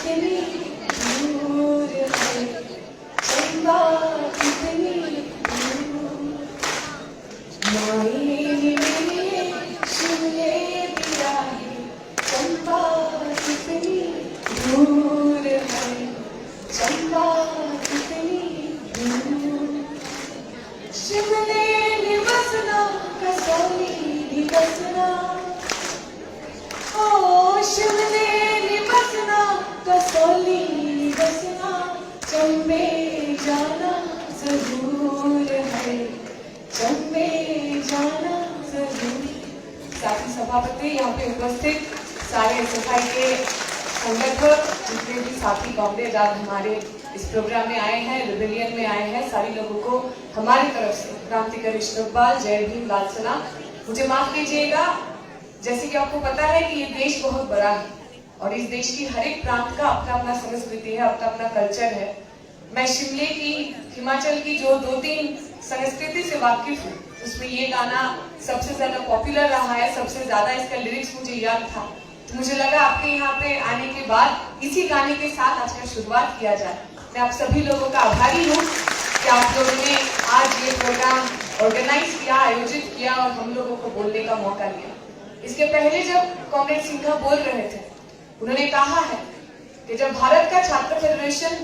कितनी दूर है, चंबा कितनी दूर, माई मेरे शिमले बिराए, चंबा कितनी दूर है, चंबा कितनी दूर, शिमले निवसना कसौली निवसना, ओ शिमले निवसना कसौली निवसना, चंबे जाना जरूर है, चंबे जाना जरूर। साथी सभापति, यहाँ पे उपस्थित सारे सफाई के संगठक, जितने भी साथी कांग्रेस आज हमारे इस प्रोग्राम में आए हैं, रिबेलियन में आए हैं, सारी लोगों को हमारी तरफ से क्रांतिकारी इस्तकबाल, जय भीम, लाल सलाम। मुझे माफ कीजिएगा, जैसे कि आपको पता है कि ये देश बहुत बड़ा है और इस देश की हर एक प्रांत का अपना अपना संस्कृति है, अपना अपना कल्चर है। मैं शिमले की, हिमाचल की जो 2-3 संस्कृति से वाकिफ हूँ, उसमें ये गाना सबसे ज्यादा पॉपुलर रहा है, सबसे ज्यादा इसका लिरिक्स मुझे याद था, तो मुझे लगा आपके यहाँ पे आने के बाद इसी गाने के साथ आज का शुरुआत किया जाए। मैं आप सभी लोगों का आभारी हूँ कि आप लोगों ने आज ये प्रोग्राम ऑर्गेनाइज किया, आयोजित किया और हम लोगों को बोलने का मौका दिया। इसके पहले जब कॉमरेड सिन्हा बोल रहे थे, उन्होंने कहा है कि जब भारत का छात्र फेडरेशन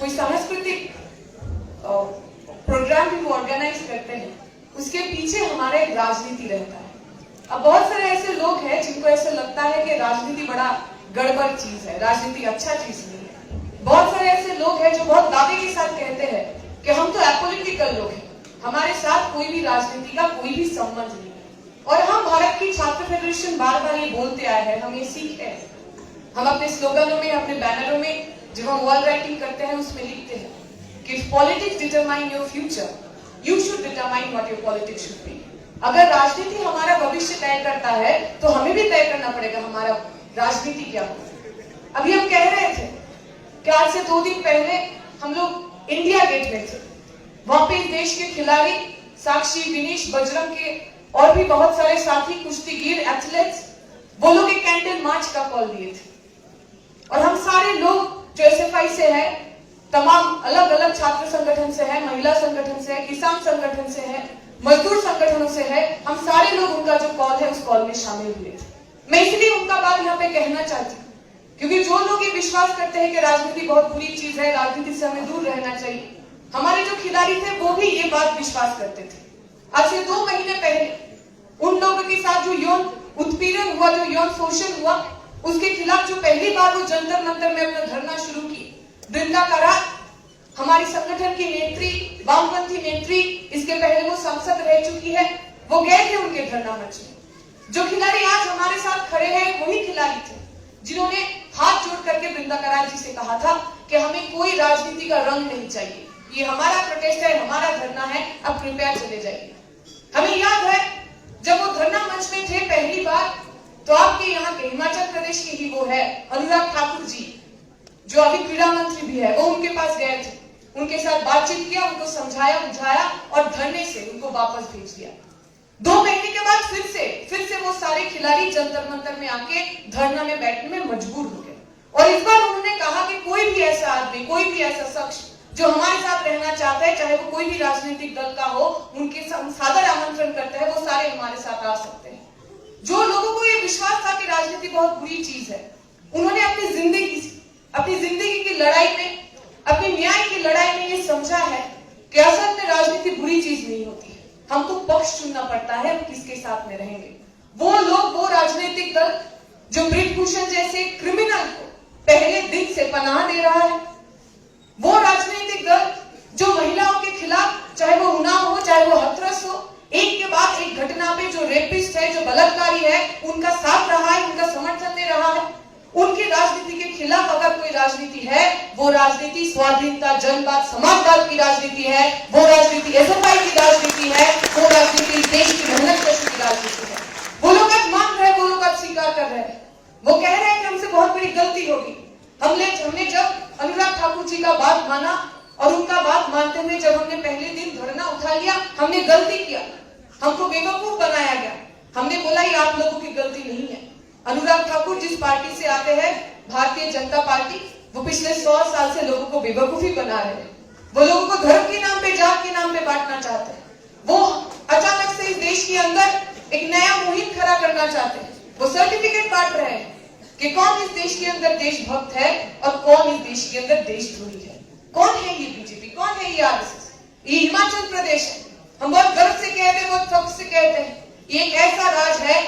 कोई सांस्कृतिक प्रोग्राम भी वो ऑर्गेनाइज करते हैं, उसके पीछे हमारा एक राजनीति रहता है। अब बहुत सारे ऐसे लोग हैं जिनको ऐसा लगता है कि राजनीति बड़ा गड़बड़ चीज है, राजनीति अच्छा चीज नहीं है। बहुत सारे ऐसे लोग हैं जो बहुत दावे के साथ कहते हैं कि हम तो एपॉलिटिकल लोग हैं, हमारे साथ कोई भी राजनीति का कोई भी संबंध नहीं है। और हम भारत की छात्र फेडरेशन बार बार ये बोलते आए हैं, हम ये सीखे हैं। हम अपने स्लोगनों में, अपने बैनरों में, जब हम वॉल राइटिंग करते हैं, उसमें लिखते हैं कि politics determine your future, you should determine what your politics should be. अगर राजनीति हमारा भविष्य तय करता है तो हमें भी तय करना पड़ेगा हमारा राजनीति क्या हो। अभी हम कह रहे थे कि आज से 2 दिन पहले हम लोग इंडिया गेट में थे, वहां पे इस देश के खिलाड़ी साक्षी, विनीश, बजरंग के और भी बहुत सारे साथी, कुश्तीगीर, एथलेट्स, वो लोग एक कैंडल मार्च का कॉल दिए थे और हम सारे लोग जो एसएफआई से है, तमाम अलग अलग छात्र संगठन से है, महिला संगठन से है, किसान संगठन से है, मजदूर संगठनों से है, हम सारे लोग उनका जो कॉल है उस कॉल में शामिल हुए थे। मैं इसलिए उनका बात यहाँ पे कहना चाहती हूँ क्योंकि जो लोग ये विश्वास करते हैं कि राजनीति बहुत बुरी चीज है, राजनीति से हमें दूर रहना चाहिए, हमारे जो खिलाड़ी थे वो भी ये बात विश्वास करते थे। आज से 2 महीने पहले उन लोगों के साथ जो यौन उत्पीड़न हुआ, जो यौन शोषण हुआ, उसके खिलाफ जो पहली बार वो जंतर मंतर में अपना धरना शुरू की, वृंदा करात हमारी संगठन की नेत्री, वामपंथी नेत्री, इसके पहले वो सांसद रह चुकी है, वो गए थे उनके धरना मंच में। जो खिलाड़ी आज हमारे साथ खड़े हैं वही खिलाड़ी थे जिन्होंने हाथ जोड़ करके वृंदा करात जी से कहा था कि हमें कोई राजनीति का रंग नहीं चाहिए, ये हमारा प्रोटेस्ट है, हमारा धरना है, अब कृपया चले जाइए। हमें याद है जब वो धरना मंच में थे पहली बार, तो आपके यहाँ के हिमाचल प्रदेश के ही वो है अनुराग ठाकुर जी, जो अभी क्रीड़ा मंत्री भी है, वो उनके पास गए थे, उनके साथ बातचीत किया, उनको समझाया बुझाया और धरने से उनको वापस भेज दिया। 2 महीने के बाद फिर से वो सारे खिलाड़ी जंतर मंतर में आके धरना में बैठने में मजबूर हो गए और इस बार उन्होंने कहा कि कोई भी ऐसा आदमी, कोई भी ऐसा शख्स जो हमारे साथ रहना चाहता है, चाहे वो कोई भी राजनीतिक दल का हो, उनके सादर आमंत्रण करते हैं, वो सारे हमारे साथ आ सकते हैं। जो लोगों को ये विश्वास था कि राजनीति बहुत बुरी चीज है, उन्होंने अपनी जिंदगी की लड़ाई में, अपनी न्याय की लड़ाई में ये समझा है कि असल में राजनीति बुरी चीज नहीं होती है, हमको पक्ष चुनना पड़ता है, हम किसके साथ में रहेंगे। वो लोग, वो राजनीतिक दल जो ब्रिजभूषण जैसे क्रिमिनल को पहले दिन से पनाह दे रहा है, वो राजनीतिक दल जो महिलाओं के खिलाफ, चाहे वो उन्नाव हो, चाहे वो हाथरस हो, एक के बाद एक घटना पे जो रेपिस्ट है, जो बलात्कारी है, उनका साथ रहा है, उनका समर्थन दे रहा है, उनकी राजनीति के खिलाफ अगर कोई राजनीति है, वो राजनीति स्वाधीनता, जनवाद, समाजवाद की राजनीति है, वो राजनीति एसएफआई की राजनीति है, वो राजनीति देश की मेहनतकशी की राजनीति है। वो लोग आज मान रहे हैं, वो लोग आज स्वीकार कर रहे हैं, वो कह रहे हैं कि हमसे बहुत बड़ी गलती होगी। हमने जब अनुराग ठाकुर जी का बात माना और उनका बात मानते हुए जब हमने पहले दिन धरना उठा लिया, हमने गलती किया, हमको बेवकूफ बनाया गया। हमने बोला ये आप लोगों की गलती नहीं है। अनुराग ठाकुर जिस पार्टी से आते हैं, भारतीय जनता पार्टी, वो पिछले 100 साल से लोगों को बेवकूफी बना रहे हैं। वो लोगों को धर्म के नाम पे, जात के नाम पे बांटना चाहते हैं। वो अचानक से इस देश के अंदर एक नया मुहिम खड़ा करना चाहते हैं। वो सर्टिफिकेट बांट रहे हैं कि कौन इस देश के अंदर देशभक्त है और कौन इस देश के अंदर देशद्रोही है। कौन है ये बीजेपी, कौन है ये आरएसएस? ये हिमाचल प्रदेश है। हम बहुत गर्व से कहते हैं, बहुत फख्र से कहते हैं, ये एक ऐसा राज है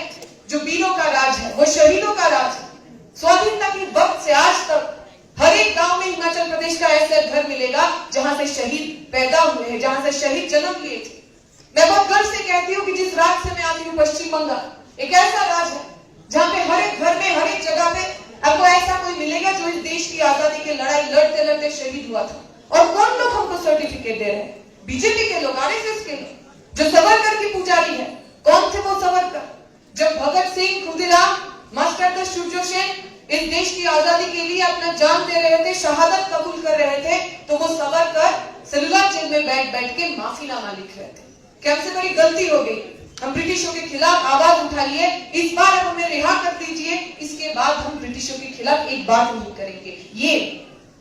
जो वीरों का राज है, वो शहीदों का राज है। स्वाधीनता के वक्त से आज तक हर एक गांव में हिमाचल प्रदेश का ऐसा घर मिलेगा जहां से शहीद पैदा हुए हैं, जहां से शहीद जन्म लिए थे। मैं बहुत गर्व से कहती हूँ कि जिस राज्य से मैं आती हूँ, पश्चिम बंगाल, एक ऐसा राज्य है जहां पे हर एक घर में, हर एक जगह पे आपको ऐसा कोई मिलेगा जो इस देश की आजादी की लड़ाई लड़ते लड़ते शहीद हुआ था। और कौन लोग हमको सर्टिफिकेट दे रहे हैं? बीजेपी के लोग, आरएसएस के लोग, जो सावरकर की पुजारी है। कौन थे वो सावरकर? जब भगत सिंह, खुदीराम, मास्टर सूर्य सेन इस देश की आजादी के लिए अपना जान दे रहे थे, शहादत कबूल कर रहे थे, तो वो सावरकर सेलुलर जेल में बैठ बैठ के माफीनामा लिख रहे थे कि हमसे बड़ी गलती हो गई, हम ब्रिटिशों के खिलाफ आवाज उठाइए, इस बार हमें रिहा कर दीजिए, इसके बाद हम ब्रिटिशों के खिलाफ एक बात नहीं करेंगे। ये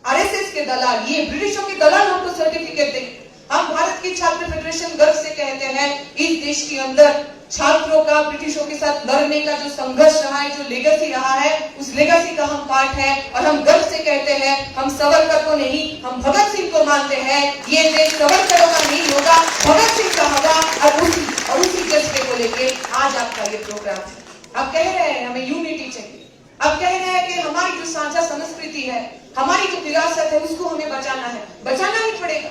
आरएसएस के दलाल, ये ब्रिटिशों के दलाल हमको सर्टिफिकेट देंगे। हम भारत की छात्र फेडरेशन गर्व से कहते हैं, इस देश के अंदर छात्रों का ब्रिटिशों के साथ लड़ने का जो संघर्ष रहा है, जो लेगेसी रहा है, उस लेगेसी का हम पार्ट है। और हम गर्व से कहते हैं, हम सावरकर को नहीं, हम भगत सिंह को मानते हैं। ये देश सावरकरों का नहीं होगा, भगत सिंह का होगा। और उसी जज्बे को लेके आज आपका ये प्रोग्राम है। आप कह रहे हैं हमें यूनिटी चाहिए, आप कह रहे हैं कि हमारी जो साझा संस्कृति है, हमारी जो विरासत है, उसको हमें बचाना है। बचाना ही पड़ेगा,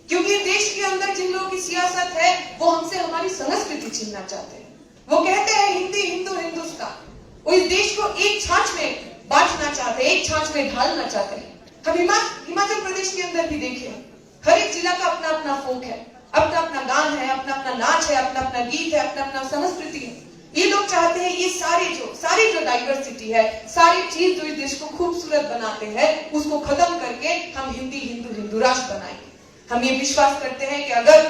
क्योंकि देश के अंदर जिन लोगों की सियासत है वो हमसे हमारी संस्कृति छीनना चाहते हैं। वो कहते हैं हिंदी, हिंदू, हिंदुस्तान। वो इस देश को एक छाछ में बांटना चाहते हैं, एक छाछ में ढालना चाहते हैं। हम हिमाचल प्रदेश के अंदर भी देखिए, हर एक जिला का अपना अपना फोक है, अपना अपना गान है, अपना अपना नाच है, अपना अपना गीत है, अपना अपना संस्कृति है। ये लोग चाहते हैं ये सारी जो डाइवर्सिटी है, सारी चीज जो इस देश को खूबसूरत बनाते हैं, उसको खत्म करके हम हिंदी, हिंदू, हिंदू राष्ट्र बनाएंगे। हम ये विश्वास करते हैं कि अगर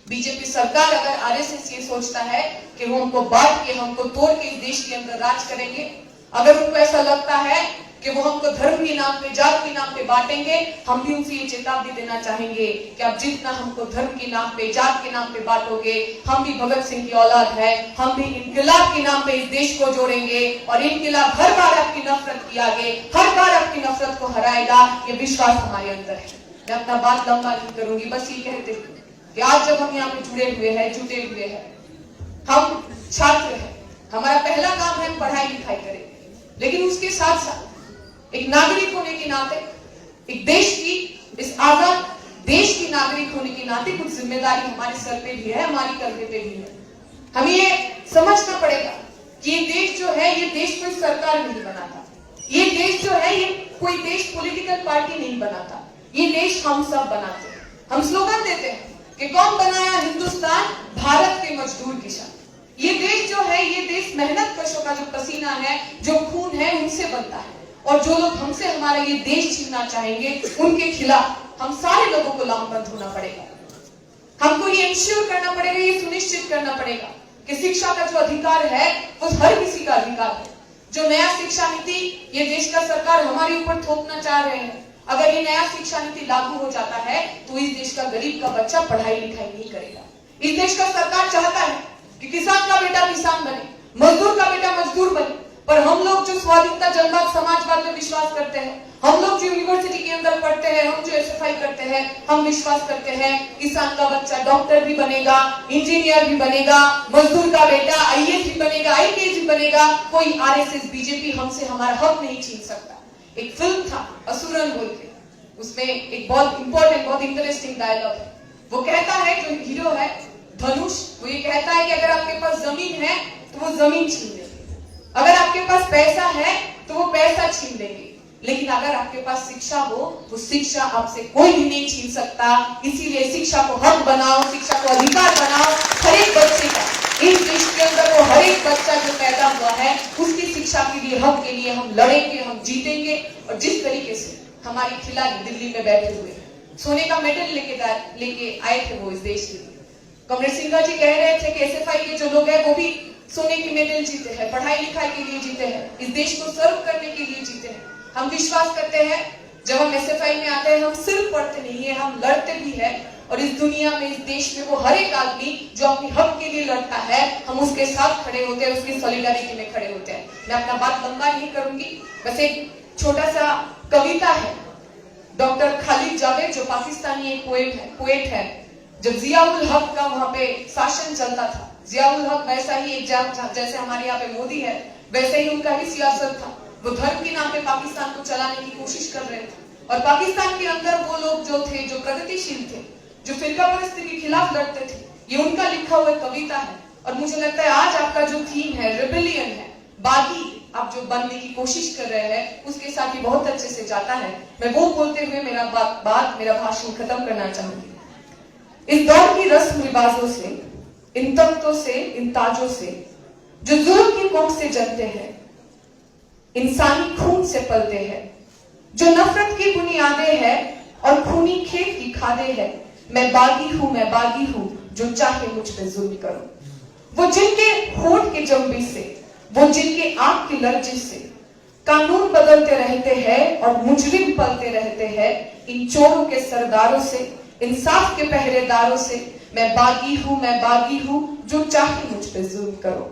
बीजेपी सरकार, अगर आरएसएस ये सोचता है कि वो हमको बांट के, हमको तोड़ के इस देश के अंदर राज करेंगे, अगर उनको ऐसा लगता है कि वो हमको धर्म के नाम पे, जात के नाम पे बांटेंगे, हम भी उनसे ये चेतावनी देना चाहेंगे कि आप जितना हमको धर्म के नाम पे, जात के नाम पे बांटोगे, हम भी भगत सिंह की औलाद है, हम भी इनकलाब के नाम पे इस देश को जोड़ेंगे। और इनकलाब हर बार आपकी नफरत की आगे, हर बार आपकी नफरत को हराएगा। ये विश्वास हमारे अंदर है। मैं अपना बात लंबा नहीं करूंगी, बस ये कहते हुए कि आज जब हम यहाँ पे जुटे हुए हैं, हम छात्र हैं, हमारा पहला काम है हम पढ़ाई लिखाई करेंगे, लेकिन उसके साथ साथ एक नागरिक होने के नाते, एक देश की, इस आजाद देश की नागरिक होने के नाते कुछ जिम्मेदारी हमारे सर पे भी है, हमारी कंधे पे भी है। हमें ये समझना पड़ेगा कि ये देश जो है, ये देश कोई सरकार नहीं बनाता, ये देश जो है, ये कोई देश पॉलिटिकल पार्टी नहीं बनाता, ये देश हम सब बनाते हैं। हम स्लोगन देते हैं कि कौन बनाया हिंदुस्तान, भारत के मजदूर किसान। ये देश जो है, ये देश मेहनत कशों का जो पसीना है, जो खून है, उनसे बनता है। और जो लोग हमसे हमारा ये देश छीनना चाहेंगे, उनके खिलाफ हम सारे लोगों को लामबंद होना पड़ेगा। हमको ये इंश्योर करना पड़ेगा, ये सुनिश्चित करना पड़ेगा कि शिक्षा का जो अधिकार है वो हर किसी का अधिकार है। जो नया शिक्षा नीति ये देश का सरकार हमारे ऊपर थोपना चाह रहे हैं, अगर ये नया शिक्षा नीति लागू हो जाता है तो इस देश का गरीब का बच्चा पढ़ाई लिखाई नहीं करेगा। इस देश का सरकार चाहता है कि किसान का बेटा किसान बने, मजदूर का बेटा मजदूर बने, पर हम लोग जो स्वाधीनता, जनवाद, समाजवाद में विश्वास करते हैं, हम लोग जो यूनिवर्सिटी के अंदर पढ़ते हैं, हम जो एसएफआई करते हैं, हम विश्वास करते हैं किसान का बच्चा डॉक्टर भी बनेगा, इंजीनियर भी बनेगा, मजदूर का बेटा आईएएस भी बनेगा, आईपीएस भी बनेगा। कोई आरएसएस, बीजेपी हमसे हमारा हक नहीं छीन सकता। एक फिल्म था असुरन बोल के, उसमें एक बहुत इंपॉर्टेंट, बहुत इंटरेस्टिंग डायलॉग है। वो कहता है, जो हीरो है धनुष, वो ये कहता है कि अगर आपके पास जमीन है तो वो जमीन छीन लेंगे, अगर आपके पास पैसा है तो वो पैसा छीन लेंगे, लेकिन अगर आपके पास शिक्षा हो तो शिक्षा आपसे कोई भी नहीं छीन सकता। इसीलिए शिक्षा को हक बनाओ, शिक्षा को अधिकार बनाओ हर एक बच्चे का। इस देश के अंदर वो हर एक बच्चा जो पैदा हुआ है, उसकी शिक्षा के लिए, हक के लिए हम लड़ेंगे, हम जीतेंगे। और जिस तरीके से हमारे खिलाड़ी दिल्ली में बैठे हुए सोने का मेडल लेके आए थे वो इस देश के लिए, कमरेड सिंघा जी कह रहे थे कि एसएफआई के जो लोग हैं वो भी सोने की मेडल जीते हैं, पढ़ाई लिखाई के लिए जीते हैं, इस देश को सर्व करने के लिए जीते हैं। हम विश्वास करते हैं जब हम SFI में आते हैं हम सिर्फ पढ़ते नहीं है, हम लड़ते भी है। और इस दुनिया में, इस देश में वो हर एक आदमी जो अपने हक के लिए लड़ता है, हम उसके साथ खड़े होते हैं, उसकी सॉलिडारिटी में खड़े होते हैं। मैं अपना बात लंबा नहीं करूंगी, बस एक छोटा सा कविता है डॉक्टर खालिद जावेद जो पाकिस्तानी एक पोएट है। जब जियाउल हक का वहां पे शासन चलता था, जियाउल हक वैसा ही एक जैसे हमारे यहाँ पे मोदी है, वैसे ही उनका ही सियासत था। वो धर्म के नाम पे पाकिस्तान को चलाने की कोशिश कर रहे थे और पाकिस्तान के अंदर वो लोग जो थे, जो प्रगतिशील थे, जो फिरका परस्ती के खिलाफ लड़ते थे, ये उनका लिखा हुआ कविता है। और मुझे लगता है आज आपका जो थीम है रिबेलियन है, बागी आप जो बनने की कोशिश कर रहे हैं, उसके साथ ही बहुत अच्छे से जाता है। मैं वो बोलते हुए मेरा भाषण खत्म करना चाहूंगी। इस दौर की रस्म रिवाजों से, इन तख्तों से, इन ताजों से जो जुल्म की कोख से जलते हैं, इंसानी खून से पलते हैं, जो नफरत की बुनियादें हैं और खूनी खेत की खादें हैं। मैं बागी हूं जो चाहे मुझ पे जुल्म करो। वो जिनके होठ के जंबी से, वो जिनके आंख की लर्जिश से कानून बदलते रहते हैं और मुजरिम पलते रहते हैं, इन चोरों के सरदारों से, इंसाफ के पहरेदारों से। मैं बागी हूं जो चाहे मुझ पे जुल्म करो।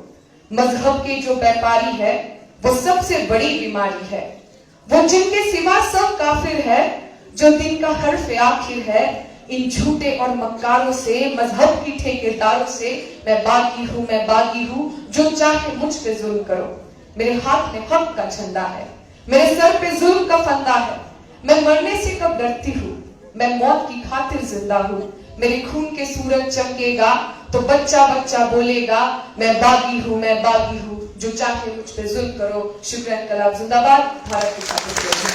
मजहब के जो व्यापारी है वो सबसे बड़ी बीमारी है। वो जिनके सिवा सब काफिर है, जो दिन का हर्फ आखिर है। इन झूठे और मक्कारों से, मजहब की ठेकेदारों से मैं बागी हूं जो चाहे मुझ पे जुल्म करो। मेरे हाथ में हक का झंडा है, मेरे सर पे जुल्म का फंदा है। मैं मरने से कब डरती हूँ, मैं मौत की खातिर जिंदा हूँ। मेरे खून के सूरज चमकेगा तो बच्चा बच्चा बोलेगा, मैं बागी हूँ जो चाहे मुझ पे जुल्म करो। शुक्रिया, इनकलाब जिंदाबाद, भारत की खातिर।